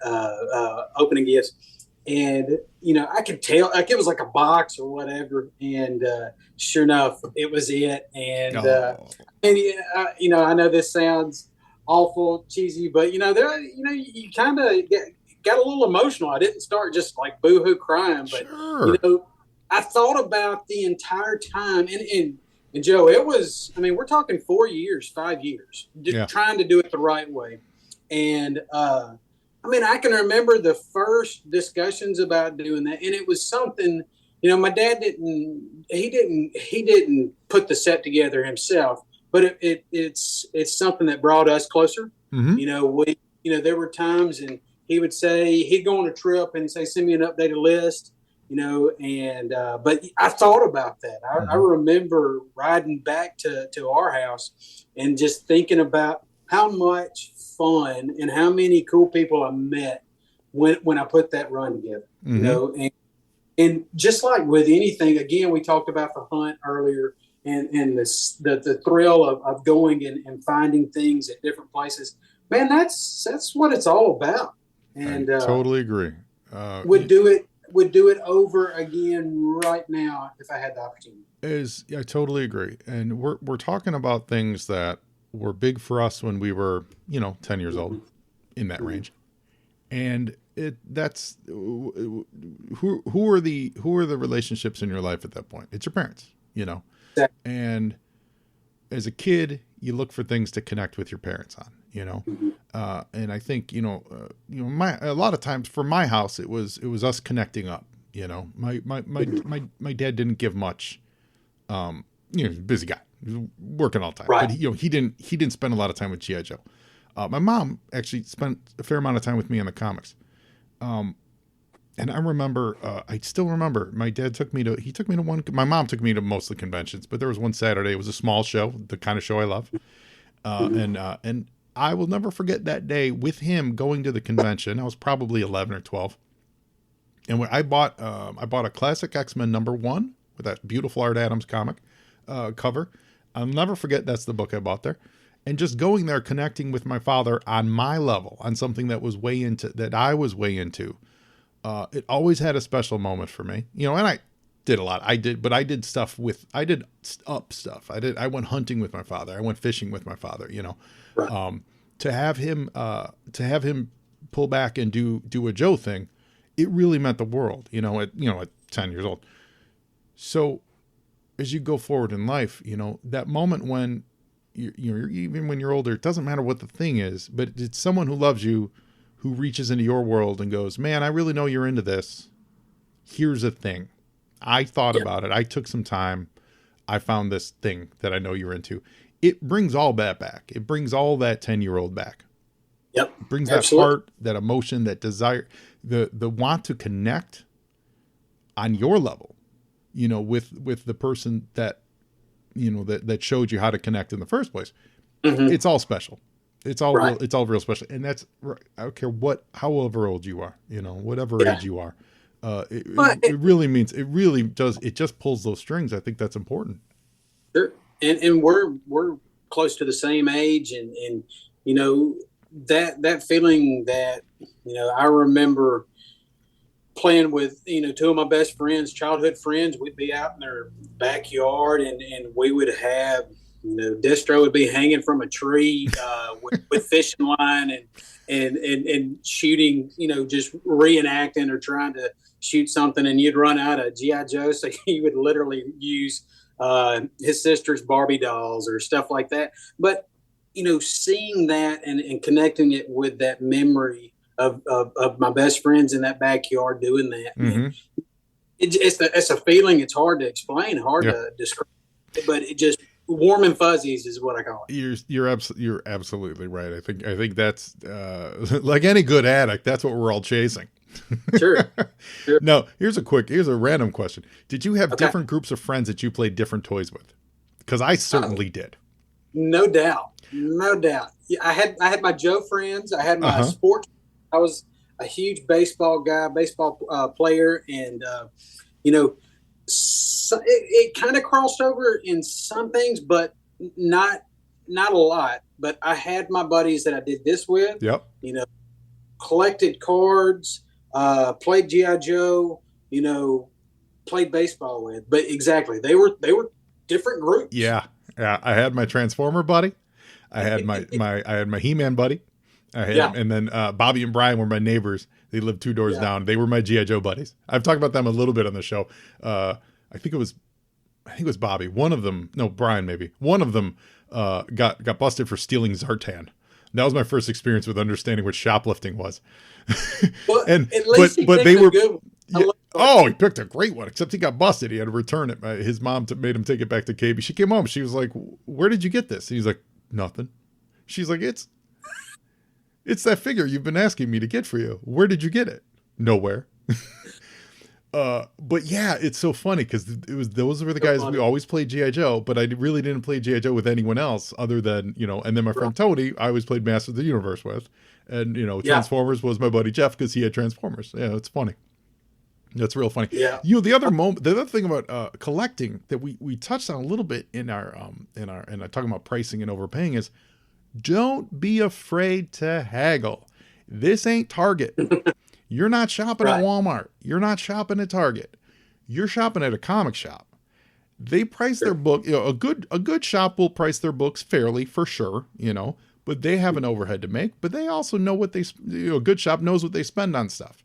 opening gifts, and I could tell, like, it was like a box or whatever, and sure enough, it was it. And I know this sounds awful, cheesy, but you kind of got a little emotional. I didn't start just like boohoo crying, but sure. I thought about the entire time, and Joe, it was, we're talking 4 years, 5 years, trying to do it the right way. And, I can remember the first discussions about doing that. And it was something, my dad didn't put the set together himself, but it's something that brought us closer. Mm-hmm. There were times, and he would say, he'd go on a trip and he'd say, send me an updated list. But I thought about that. I remember riding back to our house and just thinking about how much fun and how many cool people I met when I put that run together. Mm-hmm. And just like with anything, again, we talked about the hunt earlier and the thrill of going and finding things at different places. Man, that's what it's all about. And I totally agree. Would do it over again right now if I had the opportunity. I totally agree. And we're talking about things that were big for us when we were, 10 years old, in that range. And that's who are the relationships in your life at that point? It's your parents, Exactly. And as a kid, you look for things to connect with your parents on, and I think, a lot of times for my house, it was us connecting up, my dad didn't give much, busy guy, he was working all the time, right. But he didn't spend a lot of time with G.I. Joe. My mom actually spent a fair amount of time with me in the comics. And I remember, I still remember my dad took me to one, my mom took me to most of the conventions, but there was one Saturday, it was a small show, the kind of show I love. And I will never forget that day with him going to the convention. I was probably 11 or 12. And when I bought a classic X-Men #1 with that beautiful Art Adams comic, cover. I'll never forget that's the book I bought there. And just going there, connecting with my father on my level, on something that I was way into. It always had a special moment for me, and I did a lot. I did stuff. I went hunting with my father. I went fishing with my father, Right. To have him pull back and do a Joe thing, it really meant the world, at 10 years old. So as you go forward in life, that moment when you're even when you're older, it doesn't matter what the thing is, but it's someone who loves you, who reaches into your world and goes, man, I really know you're into this. Here's a thing. I thought about it. I took some time. I found this thing that I know you're into. It brings all that back. It brings all that 10-year-old back. Yep. It brings Absolutely. that heart, that emotion, that desire, the want to connect on your level, with the person that, that showed you how to connect in the first place. Mm-hmm. It's all special. It's all right. real, it's all real special. And that's, I don't care however old you are, whatever age you are, it really means, it really does. It just pulls those strings. I think that's important. Sure. And we're close to the same age, and that feeling that, I remember playing with, two of my best friends, childhood friends. We'd be out in their backyard, and we would have, distro would be hanging from a tree with fishing line and shooting, just reenacting or trying to shoot something, and you'd run out of G.I. Joe, so you would literally use his sister's Barbie dolls or stuff like that. But seeing that and connecting it with that memory of my best friends in that backyard doing that, Mm-hmm. it's a feeling. It's hard to explain, hard Yeah. to describe, but it just warm and fuzzies is what I call it. You're absolutely right. I think that's like any good addict. That's what we're all chasing. Sure. Now, here's a random question. Did you have Okay. different groups of friends that you played different toys with? Because I certainly did. No doubt. Yeah, I had my Joe friends. I had my sports. I was a huge baseball player, and it kind of crossed over in some things, but not a lot. But I had my buddies that I did this with. Yep. Collected cards, played GI Joe. Played baseball with. But exactly, they were different groups. Yeah. I had my Transformer buddy. I had my He-Man buddy. And then Bobby and Brian were my neighbors. They lived 2 doors down. They were my GI Joe buddies. I've talked about them a little bit on the show. I think it was Bobby. Brian maybe. One of them got busted for stealing Zartan. That was my first experience with understanding what shoplifting was. Well, and at least but they were good. Yeah, he picked a great one, except he got busted. He had to return it. His mom made him take it back to KB. She came home. She was like, "Where did you get this?" And he's like, "Nothing." She's like, It's that figure you've been asking me to get for you. Where did you get it?" "Nowhere." But yeah, it's so funny because those were the guys we always played GI Joe, but I really didn't play GI Joe with anyone else other than and then my friend Tony, I always played Masters of the Universe with, and Transformers was my buddy Jeff because he had Transformers. Yeah, it's funny. That's real funny. Yeah. The other thing about collecting that we touched on a little bit in our talking about pricing and overpaying is don't be afraid to haggle. This ain't Target. You're not shopping at Walmart. You're not shopping at Target. You're shopping at a comic shop. They price their book. A good shop will price their books fairly for sure. But they have an overhead to make. But they also know what a good shop knows what they spend on stuff.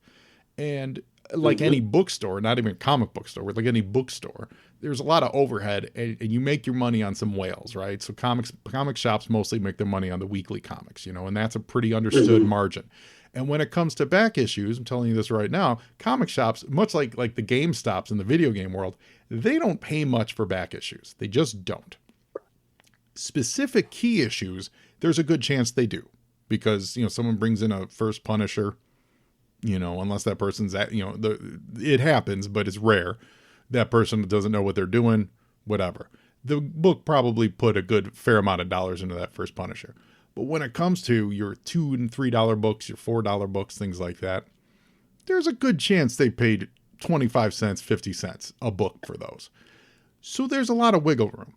And like any bookstore, not even a comic book store, like any bookstore, there's a lot of overhead, and you make your money on some whales, right? So comic shops mostly make their money on the weekly comics, and that's a pretty understood margin. And when it comes to back issues, I'm telling you this right now, comic shops, much like the GameStops in the video game world, they don't pay much for back issues. They just don't. Specific key issues, there's a good chance they do, because someone brings in a first Punisher. Unless that person's it happens, but it's rare. That person doesn't know what they're doing, whatever. The book probably put a good fair amount of dollars into that first Punisher. But when it comes to your $2 and $3 books, your $4 books, things like that, there's a good chance they paid 25 cents, 50 cents a book for those. So there's a lot of wiggle room.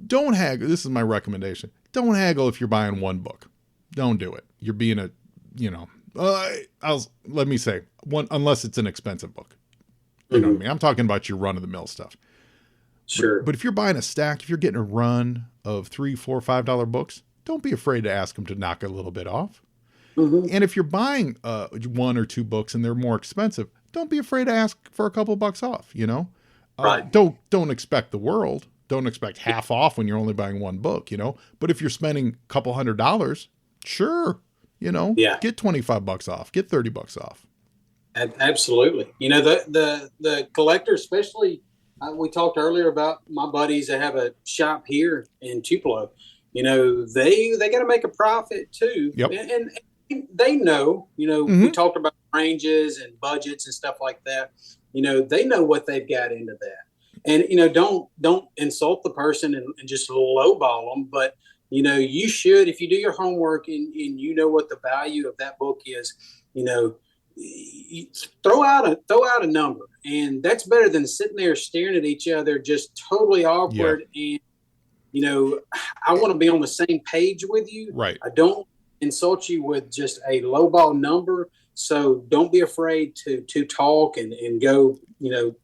Don't haggle. This is my recommendation. Don't haggle if you're buying one book. Don't do it. You're being let me say one, unless it's an expensive book. You know what I mean? I'm talking about your run-of-the-mill stuff. Sure. But if you're buying a stack, if you're getting a run of $3, $4, $5 books, don't be afraid to ask them to knock a little bit off. And if you're buying 1 or 2 books and they're more expensive, don't be afraid to ask for a couple bucks off. Right. Don't expect the world. Don't expect half off when you're only buying one book. But if you're spending a couple $100, sure. Get 25 bucks off, get 30 bucks off. Absolutely. The collector, especially, we talked earlier about my buddies that have a shop here in Tupelo. They got to make a profit too. Yep. And they know, we talked about ranges and budgets and stuff like that. They know what they've got into that. And, don't insult the person and just lowball them, but you should, if you do your homework and you know what the value of that book is, you throw out a number, and that's better than sitting there staring at each other, just totally awkward. Yeah. And, I want to be on the same page with you. Right. I don't insult you with just a lowball number. So don't be afraid to talk and go,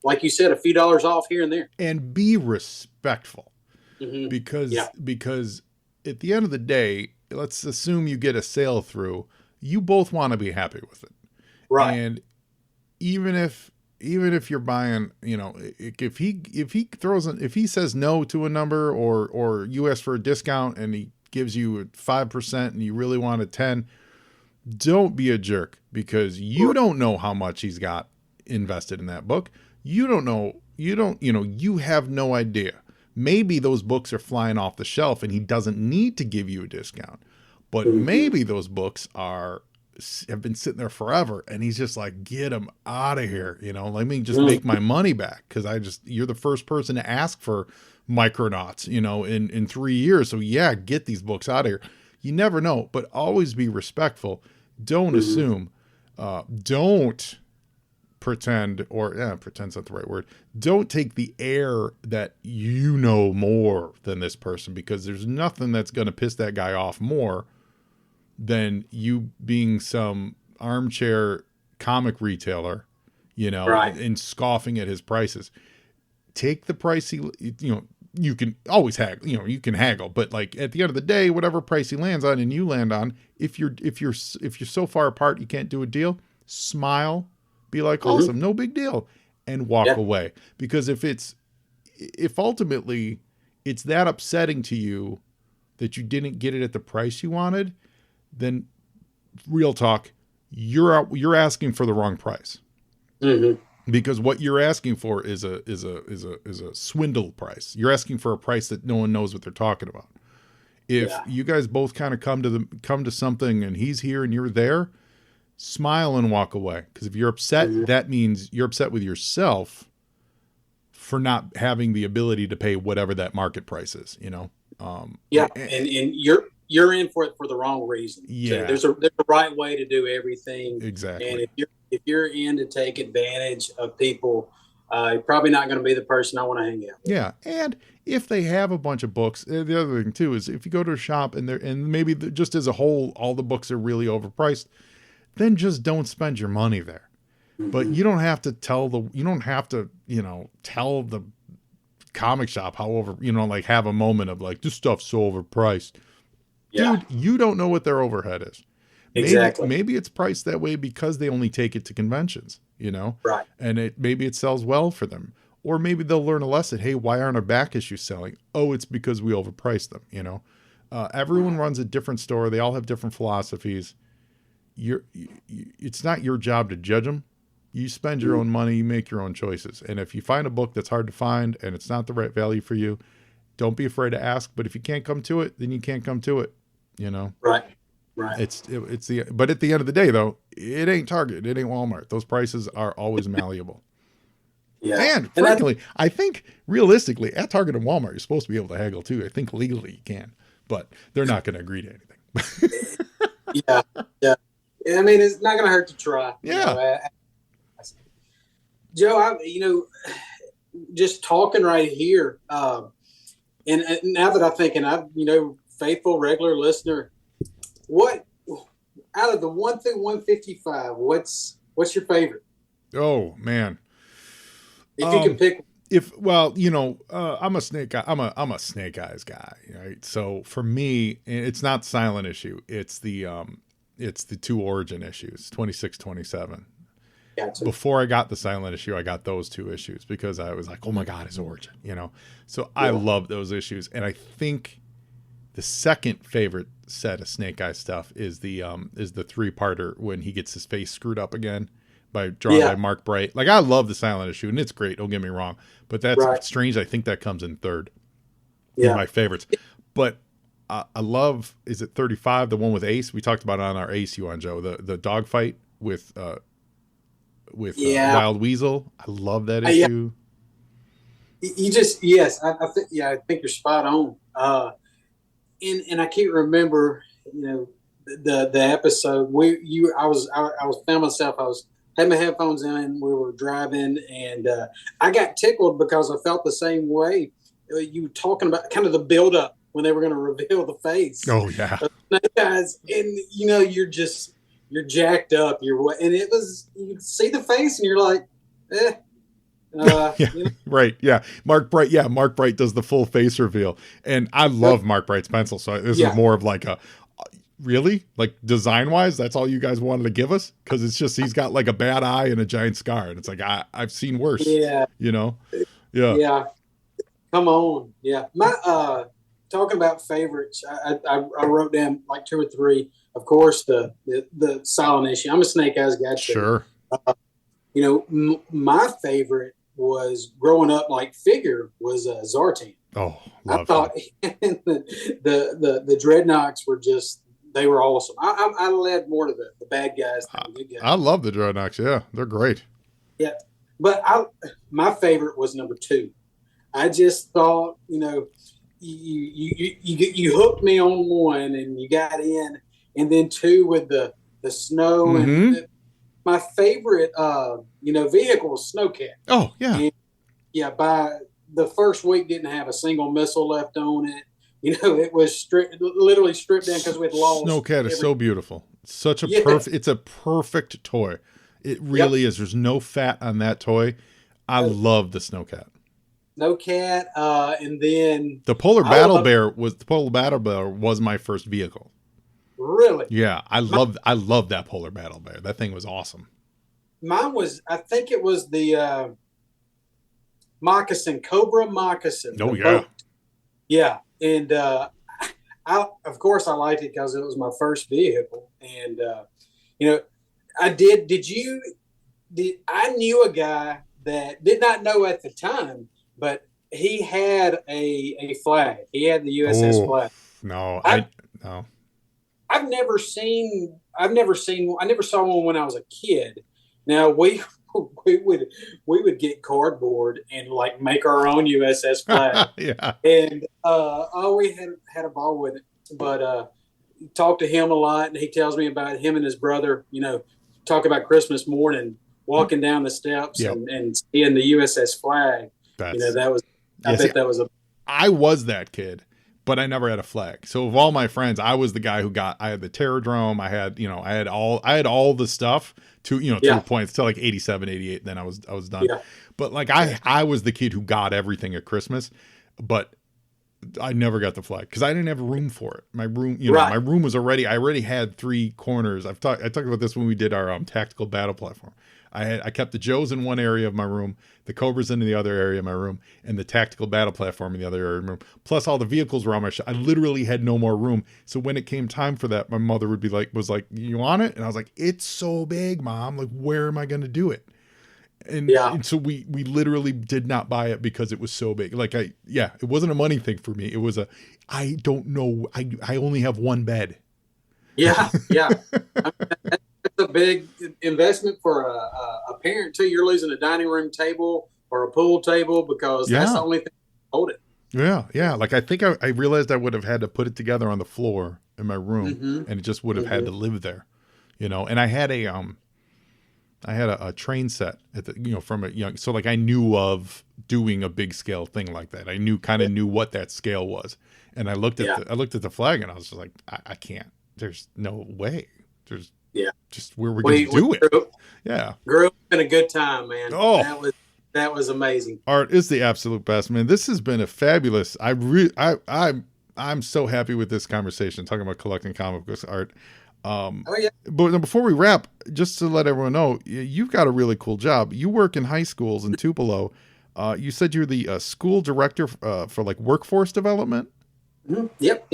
like you said, a few dollars off here and there. And be respectful because at the end of the day, let's assume you get a sale through, you both want to be happy with it. Right. And even if you're buying, if he says no to a number or you ask for a discount and he gives you 5% and you really want a 10, don't be a jerk, because you don't know how much he's got invested in that book. You don't know, you have no idea. Maybe those books are flying off the shelf and he doesn't need to give you a discount, but maybe those books have been sitting there forever and he's just like, get them out of here. Let me just make my money back. Cause you're the first person to ask for Micronauts, in 3 years. So yeah, get these books out of here. You never know, but always be respectful. Don't assume, don't pretend, or pretend's not the right word. Don't take the air that you know more than this person, because there's nothing that's going to piss that guy off more than you being some armchair comic retailer, Right. and scoffing at his prices. Take the price you can always haggle, you can haggle, but like at the end of the day, whatever price he lands on and you land on, if you're so far apart you can't do a deal, smile, be like, awesome, no big deal, and walk away. Because if ultimately it's that upsetting to you that you didn't get it at the price you wanted, then real talk, you're asking for the wrong price. Because what you're asking for is a swindle price. You're asking for a price that no one knows what they're talking about. If you guys both kind of come to something and he's here and you're there, smile and walk away. Because if you're upset, that means you're upset with yourself for not having the ability to pay whatever that market price is. And you're in for it for the wrong reason. Yeah, so there's a right way to do everything. Exactly. And if you're in to take advantage of people, you're probably not going to be the person I want to hang out with. Yeah, and if they have a bunch of books, the other thing too is if you go to a shop and maybe just as a whole, all the books are really overpriced, then just don't spend your money there. But you don't have to tell the comic shop, however, like have a moment of like, this stuff's so overpriced. Yeah. Dude, you don't know what their overhead is. Exactly. Maybe it's priced that way because they only take it to conventions, Right. And maybe it sells well for them. Or maybe they'll learn a lesson. Hey, why aren't our back issues selling? Oh, it's because we overpriced them, Everyone runs a different store. They all have different philosophies. It's not your job to judge them. You spend your own money, you make your own choices. And if you find a book that's hard to find and it's not the right value for you, don't be afraid to ask. But if you can't come to it, then you can't come to it, Right. But at the end of the day, though, it ain't Target, it ain't Walmart. Those prices are always malleable. Yeah. And frankly, I think realistically at Target and Walmart, you're supposed to be able to haggle too. I think legally you can, but they're not going to agree to anything. Yeah. I mean, it's not going to hurt to try. Yeah. Joe, just talking right here, and now that I'm thinking, faithful regular listener, what out of the 1 through 155, what's your favorite? Oh man, if you can pick. I'm a Snake Eye. I'm a Snake Eyes guy, right? So for me, it's not Silent Issue. It's the 2 Origin issues, 26, 27. Gotcha. Before I got the Silent Issue, I got those 2 issues because I was like, oh my God, his Origin, So I love those issues. And I think the second favorite set of Snake Eye stuff is the 3-parter when he gets his face screwed up again drawn by Mark Bright. Like, I love the Silent Issue and it's great. Don't get me wrong, but that's strange. I think that comes in 3rd. In my favorites, but I love, is it 35? The one with Ace. We talked about it on our Ace you on, Joe, the dog fight with Wild Weasel. I love that issue. I think you're spot on. And I can't remember, the episode had my headphones in, we were driving, and I got tickled because I felt the same way. You were talking about kind of the build up when they were going to reveal the face. Oh yeah. Guys, and you're jacked up. And it was, you see the face and you're like, Right. Yeah. Mark Bright does the full face reveal. And I love Mark Bright's pencil. So this is more of like really? Like design wise, that's all you guys wanted to give us? Because it's just, he's got like a bad eye and a giant scar. And it's like, I've seen worse. Yeah. Yeah. Yeah. Come on. Yeah. My talking about favorites, I wrote down like 2 or 3. Of course, the silent issue. I'm a Snake Eyes guy too. Sure. My favorite was growing up. Like figure was Zartan. Oh, I thought the Dreadnoks were they were awesome. I led more to the bad guys than the good guys. I love the Dreadnoks. Yeah, they're great. Yeah, but my favorite was number 2. I just thought, you hooked me on 1 and you got in, and then 2 with the snow. Mm-hmm. And my favorite, vehicle was Snowcat. Oh, yeah. And, yeah, by the first week didn't have a single missile left on it. It was literally stripped down because we had lost. Snowcat is so beautiful. It's such a it's a perfect toy. It really is. There's no fat on that toy. I love the Snowcat. Snowcat, and then the Polar Battle Bear was my first vehicle. Really? Yeah, I love that Polar Battle Bear. That thing was awesome. Mine was, I think it was the Cobra Moccasin. Oh yeah. Boat. Yeah. And of course I liked it because it was my first vehicle. And I knew a guy that did not know at the time, but he had a flag. He had the USS flag. No, no. I never saw one when I was a kid. Now we would get cardboard and like make our own USS flag. Yeah. And we had a ball with it. But talked to him a lot, and he tells me about him and his brother, talk about Christmas morning, walking down the steps and seeing the USS flag. I was that kid, but I never had a flag. So of all my friends, I was the guy I had the Terradrome. I had all the stuff to the points till like 87, 88. Then I was done. Yeah. But like I was the kid who got everything at Christmas, but I never got the flag because I didn't have room for it. My room, my room was I already had 3 corners. I talked about this when we did our tactical battle platform. I kept the Joes in one area of my room, the Cobras in the other area of my room, and the tactical battle platform in the other area of my room. Plus all the vehicles were on my I literally had no more room. So when it came time for that, my mother would be was like, "You want it?" And I was like, "It's so big, Mom. Like, where am I going to do it?" And so we literally did not buy it because it was so big. Like it wasn't a money thing for me. It was I don't know. I only have one bed. Yeah. Yeah. That's a big investment for a parent too. You're losing a dining room table or a pool table because that's the only thing that hold it. Yeah. Yeah. Like I think I realized I would have had to put it together on the floor in my room, and it just would have had to live there, and I had a train set at the, from a young, so like I knew of doing a big scale thing like that. I knew what that scale was. And I looked at the flag and I was just like, I can't, there's no way. There's just where we're going to do it. Grew up in a good time, man. Oh, that was amazing. Art is the absolute best, man. This has been a fabulous, I'm so happy with this conversation, talking about collecting comic books, Art. But before we wrap, just to let everyone know, you've got a really cool job. You work in high schools in Tupelo. You said you're the school director for like workforce development. Mm-hmm. Yep.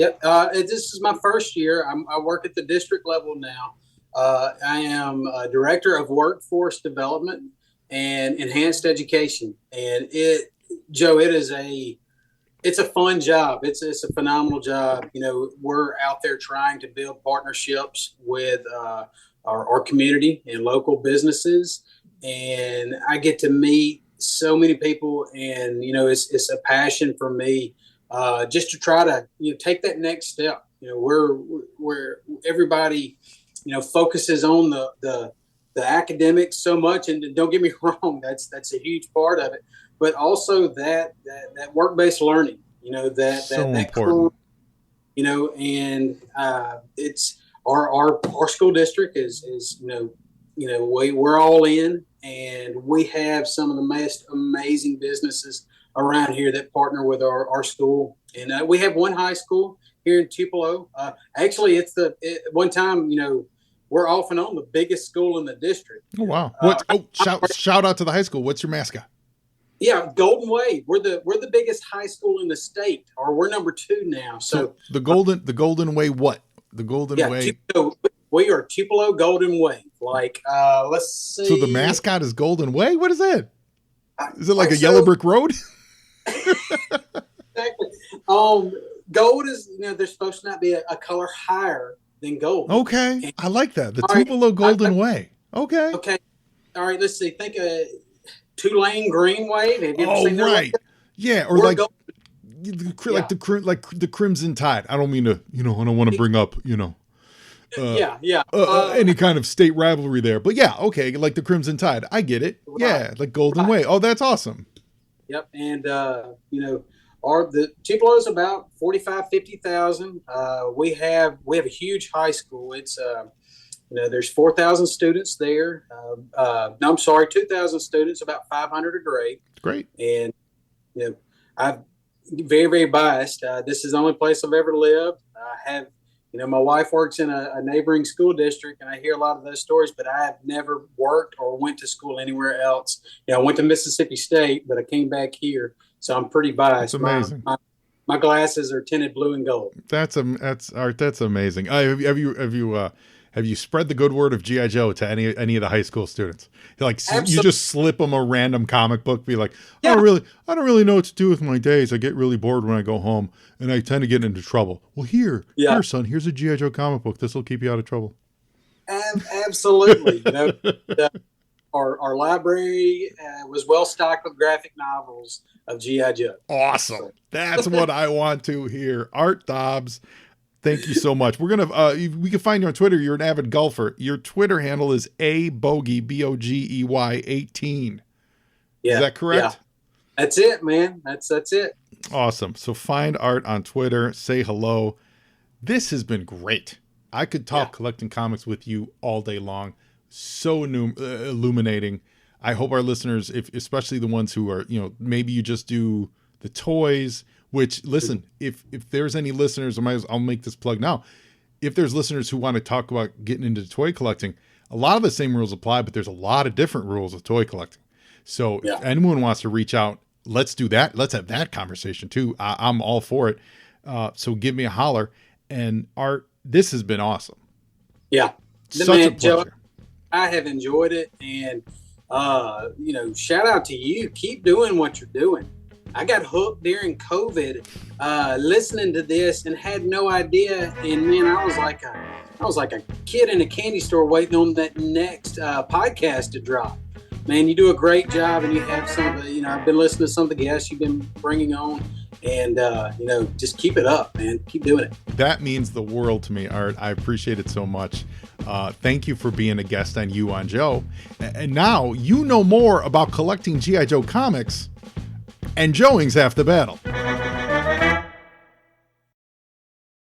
This is my first year. I work at the district level now. I am a director of workforce development and enhanced education. And it's a fun job. It's a phenomenal job. We're out there trying to build partnerships with our community and local businesses. And I get to meet so many people, and, it's a passion for me just to try to, take that next step. Where everybody, focuses on the academics so much. And don't get me wrong, that's a huge part of it. But also that work-based learning, that important. And it's our school district is we're all in, and we have some of the most amazing businesses around here that partner with our school. And we have one high school here in Tupelo. Actually, one time, we're off and on the biggest school in the district. Oh, wow. Shout out to the high school. What's your mascot? Yeah, Golden Wave. We're the biggest high school in the state, or we're number 2 now. So the Golden Way, what? The Golden Way. We are Tupelo Golden Wave. Like, let's see. So the mascot is Golden Way? What is that? Is it like a yellow brick road? Exactly. Gold is, there's supposed to not be a color higher than gold. Okay. I like that. The Tupelo Golden Way. Okay. Okay. All right. Let's see. Think of Tulane Green Wave. Have you ever seen that? Right. Yeah. Or like the Crimson Tide. I don't mean to, I don't want to bring up, any kind of state rivalry there. But yeah, okay. Like the Crimson Tide. I get it. Right. Yeah. Like Golden Way. Oh, that's awesome. Yep. And, the Tupelo's about 50,000. We have a huge high school. It's, there's 4,000 students there. 2,000 students, about 500 a grade. Great. And, I'm very, very biased. This is the only place I've ever lived. I have, my wife works in a neighboring school district, and I hear a lot of those stories, but I have never worked or went to school anywhere else. I went to Mississippi State, but I came back here. So I'm pretty biased. That's amazing. My glasses are tinted blue and gold. That's Art. That's amazing. Have you spread the good word of G.I. Joe to any of the high school students? You just slip them a random comic book, be like, I don't really know what to do with my days. I get really bored when I go home, and I tend to get into trouble. Well, here, son, here's a G.I. Joe comic book. This will keep you out of trouble. Absolutely. Our library was well stocked with graphic novels of G.I. Joe. Awesome. That's what I want to hear. Art Dobbs, thank you so much. We're going to, we can find you on Twitter. You're an avid golfer. Your Twitter handle is abogey, BOGEY 18. Yeah. Is that correct? Yeah. That's it, man. That's it. Awesome. So find Art on Twitter. Say hello. This has been great. I could talk collecting comics with you all day long. So illuminating. I hope our listeners, especially the ones who are, maybe you just do the toys, which, listen, if there's any listeners, I'll make this plug now. If there's listeners who want to talk about getting into toy collecting, a lot of the same rules apply, but there's a lot of different rules of toy collecting. So if anyone wants to reach out, let's do that. Let's have that conversation too. I'm all for it. So give me a holler. And Art, this has been awesome. Yeah. Such a pleasure. Joe, I have enjoyed it. And, shout out to you. Keep doing what you're doing. I got hooked during COVID, listening to this and had no idea. And man, I was like a kid in a candy store waiting on that next podcast to drop. Man, you do a great job, and you have some of the, I've been listening to some of the guests you've been bringing on, and just keep it up, man. Keep doing it. That means the world to me, Art. I appreciate it so much. Thank you for being a guest on You on Joe. And now you know more about collecting G.I. Joe comics, and Joeing's half the battle.